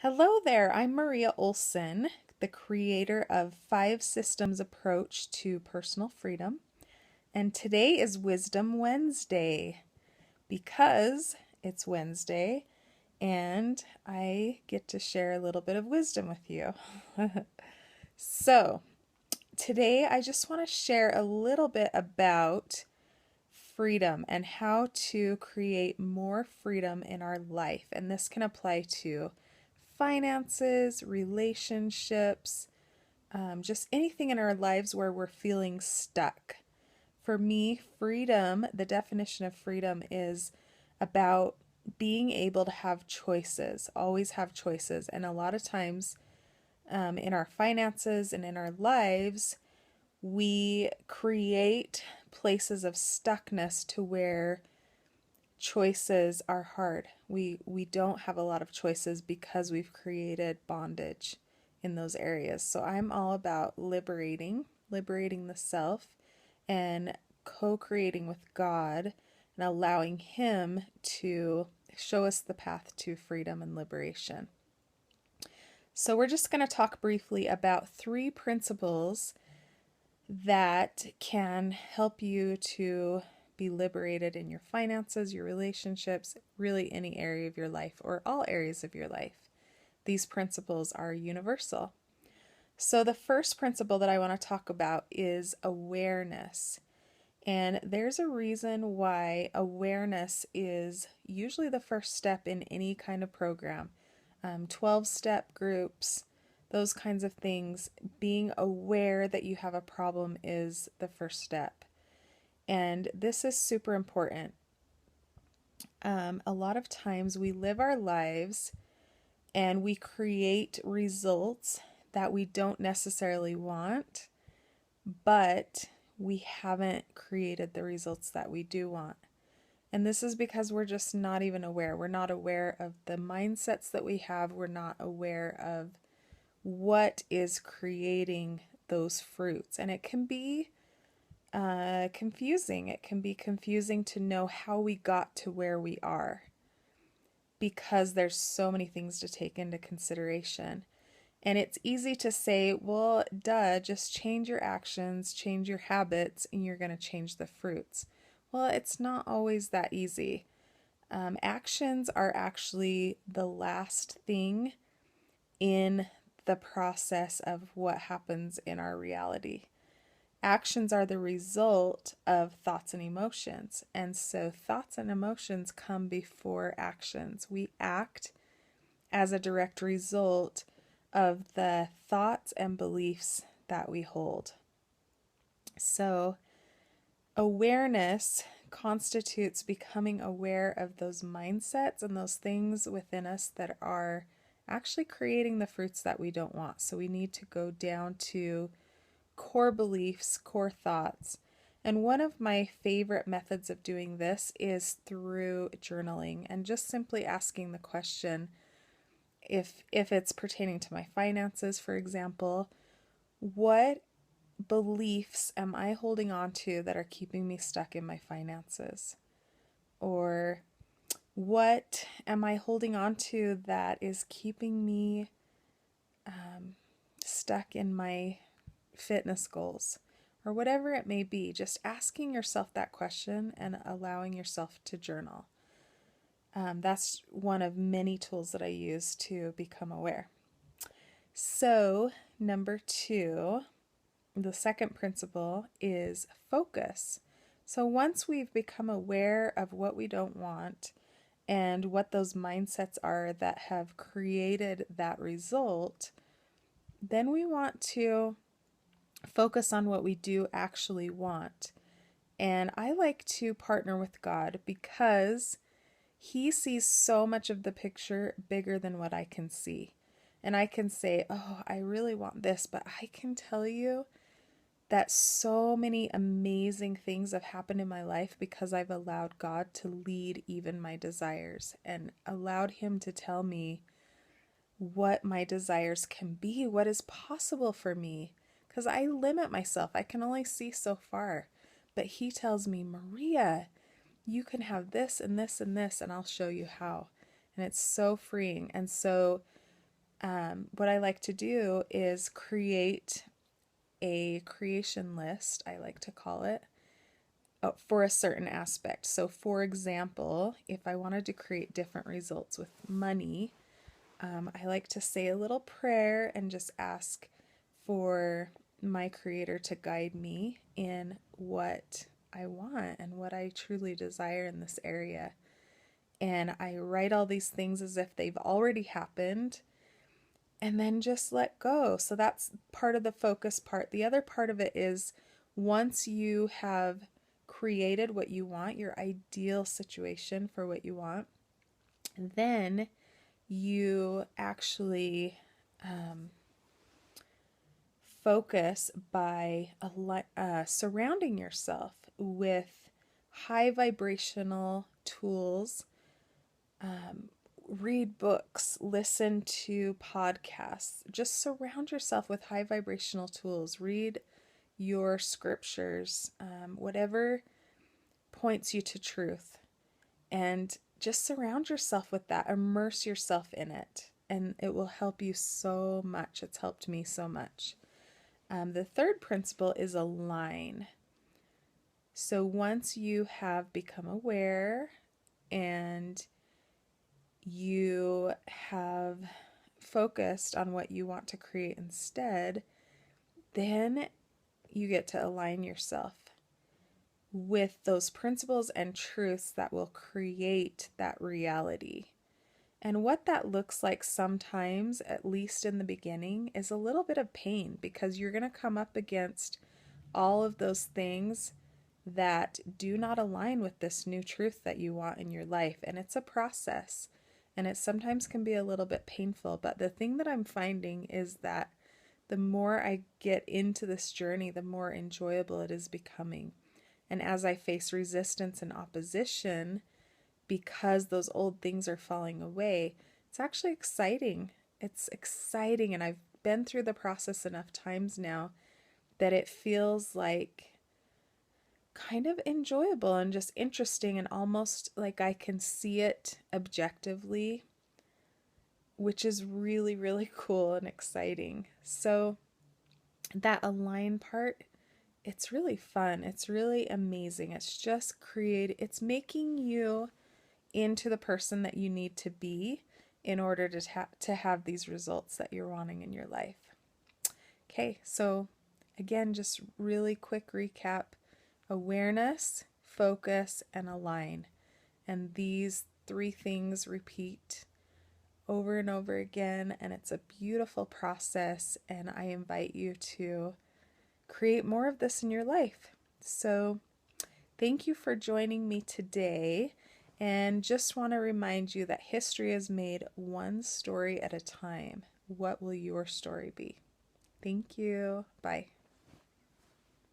Hello there, I'm Maria Olson, the creator of Five Systems Approach to Personal Freedom. And today is Wisdom Wednesday because it's Wednesday and I get to share a little bit of wisdom with you. So, today I just want to share a little bit about freedom and how to create more freedom in our life. And this can apply to finances, relationships, just anything in our lives where we're feeling stuck. For me, freedom, the definition of freedom is about being able to have choices, always have choices. And a lot of times in our finances and in our lives, we create places of stuckness to where choices are hard. We don't have a lot of choices because we've created bondage in those areas. So I'm all about liberating the self and co-creating with God and allowing him to show us the path to freedom and liberation. So we're just going to talk briefly about three principles that can help you to be liberated in your finances, your relationships, really any area of your life or all areas of your life. These principles are universal. So the first principle that I want to talk about is awareness. And there's a reason why awareness is usually the first step in any kind of program. 12-step groups, those kinds of things. Being aware that you have a problem is the first step. And this is super important. A lot of times we live our lives and we create results that we don't necessarily want, but we haven't created the results that we do want. And this is because we're just not even aware. We're not aware of the mindsets that we have. We're not aware of what is creating those fruits. And it can be confusing. It can be confusing to know how we got to where we are because there's so many things to take into consideration. And it's easy to say, well, duh, just change your actions, change your habits, and you're going to change the fruits. Well, it's not always that easy. Actions are actually the last thing in the process of what happens in our reality. Actions are the result of thoughts and emotions. And so thoughts and emotions come before actions. We act as a direct result of the thoughts and beliefs that we hold. So awareness constitutes becoming aware of those mindsets and those things within us that are actually creating the fruits that we don't want. So we need to go down to core beliefs, core thoughts. And one of my favorite methods of doing this is through journaling and just simply asking the question, if it's pertaining to my finances, for example, what beliefs am I holding on to that are keeping me stuck in my finances? Or what am I holding on to that is keeping me stuck in my fitness goals? Or whatever it may be, just asking yourself that question and allowing yourself to journal. That's one of many tools that I use to become aware. So, number 2, the second principle is focus. So once we've become aware of what we don't want and what those mindsets are that have created that result, then we want to focus on what we do actually want. And I like to partner with God because he sees so much of the picture bigger than what I can see. And I can say, oh, I really want this, but I can tell you that so many amazing things have happened in my life because I've allowed God to lead even my desires and allowed him to tell me what my desires can be, what is possible for me. Because I limit myself. I can only see so far. But he tells me, Maria, you can have this and this and this, and I'll show you how. And it's so freeing. And so what I like to do is create a creation list, I like to call it, for a certain aspect. So, for example, if I wanted to create different results with money, I like to say a little prayer and just ask for my Creator to guide me in what I want and what I truly desire in this area. And I write all these things as if they've already happened and then just let go. So that's part of the focus part. The other part of it is once you have created what you want, your ideal situation for what you want, then you actually focus by surrounding yourself with high vibrational tools. Read books, listen to podcasts, just surround yourself with high vibrational tools. Read your scriptures, whatever points you to truth, and just surround yourself with that. Immerse yourself in it, and it will help you so much. It's helped me so much. The third principle is align. So once you have become aware and you have focused on what you want to create instead, then you get to align yourself with those principles and truths that will create that reality. And what that looks like sometimes, at least in the beginning, is a little bit of pain because you're going to come up against all of those things that do not align with this new truth that you want in your life. And it's a process, and it sometimes can be a little bit painful. But the thing that I'm finding is that the more I get into this journey, the more enjoyable it is becoming. And as I face resistance and opposition, because those old things are falling away, it's actually exciting. It's exciting, and I've been through the process enough times now that it feels like kind of enjoyable and just interesting, and almost like I can see it objectively, which is really, really cool and exciting. So that align part, it's really fun. It's really amazing. It's just it's making you into the person that you need to be in order to have these results that you're wanting in your life. Okay, so again, just really quick recap: awareness, focus, and align. And these three things repeat over and over again, and it's a beautiful process, and I invite you to create more of this in your life. So thank you for joining me today, and just want to remind you that history is made one story at a time. What will your story be? Thank you. Bye.